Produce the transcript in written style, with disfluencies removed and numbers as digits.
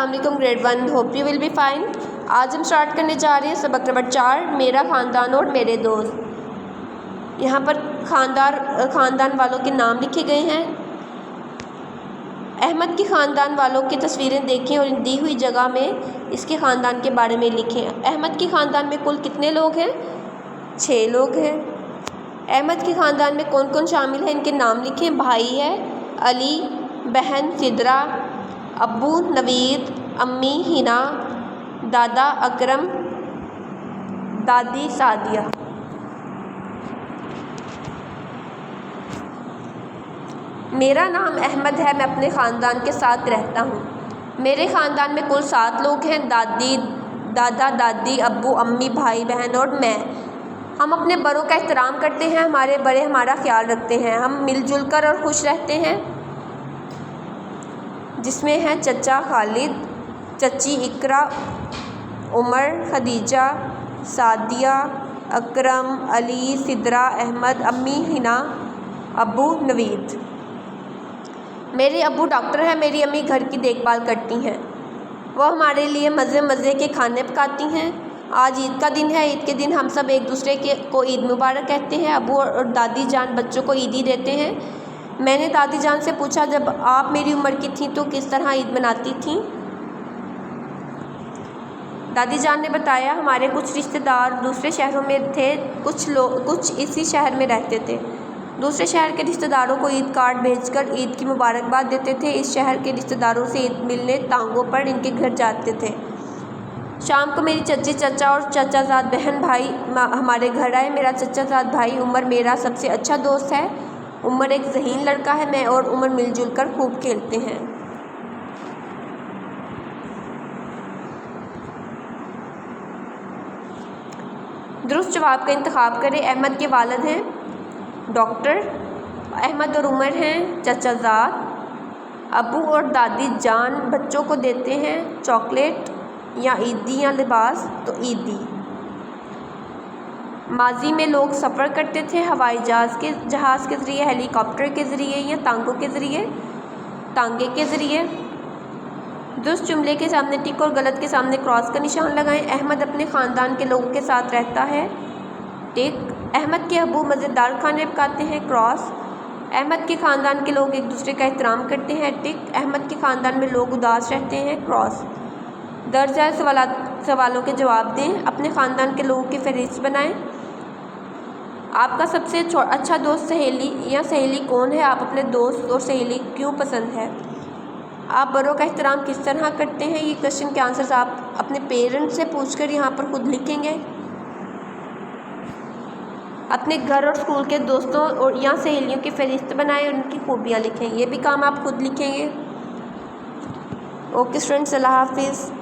अस्सलाम grade 1, hope you will be fine. आज हम स्टार्ट करने जा रहे हैं सबक नंबर 4, मेरा ख़ानदान और मेरे दोस्त। यहाँ पर ख़ानदान वालों के नाम लिखे गए हैं। अहमद के ख़ानदान वालों की तस्वीरें देखें और दी हुई जगह में इसके ख़ानदान के बारे में लिखें। अहमद के ख़ानदान में कुल कितने लोग हैं? 6 लोग हैं। अहमद के ख़ानदान में कौन कौन शामिल है, इनके नाम लिखें। भाई है अली, बहन सिद्रा, अब्बू नवीद, अम्मी हिना, दादा अकरम, दादी सादिया। मेरा नाम अहमद है, मैं अपने ख़ानदान के साथ रहता हूँ। मेरे ख़ानदान में कुल 7 लोग हैं, दादा दादी, अब्बू अम्मी, भाई बहन और मैं। हम अपने बड़ों का एहतराम करते हैं, हमारे बड़े हमारा ख्याल रखते हैं। हम मिलजुल कर और खुश रहते हैं, जिसमें हैं चचा खालिद, चची इकरा, उमर, खदीजा, सादिया, अकरम, अली, सिद्रा, अहमद, अम्मी हिना, अब्बू नवीद। मेरे अब्बू डॉक्टर हैं, मेरी अम्मी घर की देखभाल करती हैं। वो हमारे लिए मज़े मज़े के खाने पकाती हैं। आज ईद का दिन है, ईद के दिन हम सब एक दूसरे को ईद मुबारक कहते हैं। अब्बू और दादी जान बच्चों को ईदी देते हैं। मैंने दादी जान से पूछा, जब आप मेरी उम्र की थी तो किस तरह ईद मनाती थी? दादी जान ने बताया, हमारे कुछ रिश्तेदार दूसरे शहरों में थे, कुछ इसी शहर में रहते थे। दूसरे शहर के रिश्तेदारों को ईद कार्ड भेजकर ईद की मुबारकबाद देते थे। इस शहर के रिश्तेदारों से ईद मिलने टांगों पर इनके घर जाते थे। शाम को मेरी चची, चाचा और चाचाजाद बहन भाई हमारे घर आए। मेरा चाचाजाद भाई उमर मेरा सबसे अच्छा दोस्त है। उमर एक ज़हीन लड़का है। मैं और उमर मिलजुल कर खूब खेलते हैं। दुरुस्त जवाब का इंतखाब करें। अहमद के वालिद हैं डॉक्टर, अहमद और उमर हैं चाचाजाद। अब्बू और दादी जान बच्चों को देते हैं चॉकलेट या ईदी या लिबास, तो ईदी। माजी में लोग सफ़र करते थे हवाई जहाज़ के ज़रिए, हेलीकॉप्टर के ज़रिए या तांगे के ज़रिए। दुरुस्त जुमले के सामने टिक और गलत के सामने क्रॉस का निशान लगाएं। अहमद अपने ख़ानदान के लोगों के साथ रहता है, टिक। अहमद के अब्बू मज़ेदार खाने पकाते हैं, क्रॉस। अहमद के ख़ानदान के लोग एक दूसरे का एहतराम करते हैं, टिक। अहमद के ख़ानदान में लोग उदास रहते हैं, क्रॉस। दर्ज है सवालों के जवाब दें। अपने ख़ानदान के लोगों की फहरिस्त बनाएं। आपका सबसे अच्छा दोस्त सहेली या सहेली कौन है? आप अपने दोस्त और सहेली क्यों पसंद है? आप बड़ों का एहतराम किस तरह करते हैं? ये क्वेश्चन के आंसर्स आप अपने पेरेंट्स से पूछकर यहाँ पर खुद लिखेंगे। अपने घर और स्कूल के दोस्तों और या सहेलियों की फहरिस्त बनाएं और उनकी खूबियाँ लिखें। ये भी काम आप खुद लिखेंगे। ओके स्टूडेंट्स, अल्लाह हाफिज़।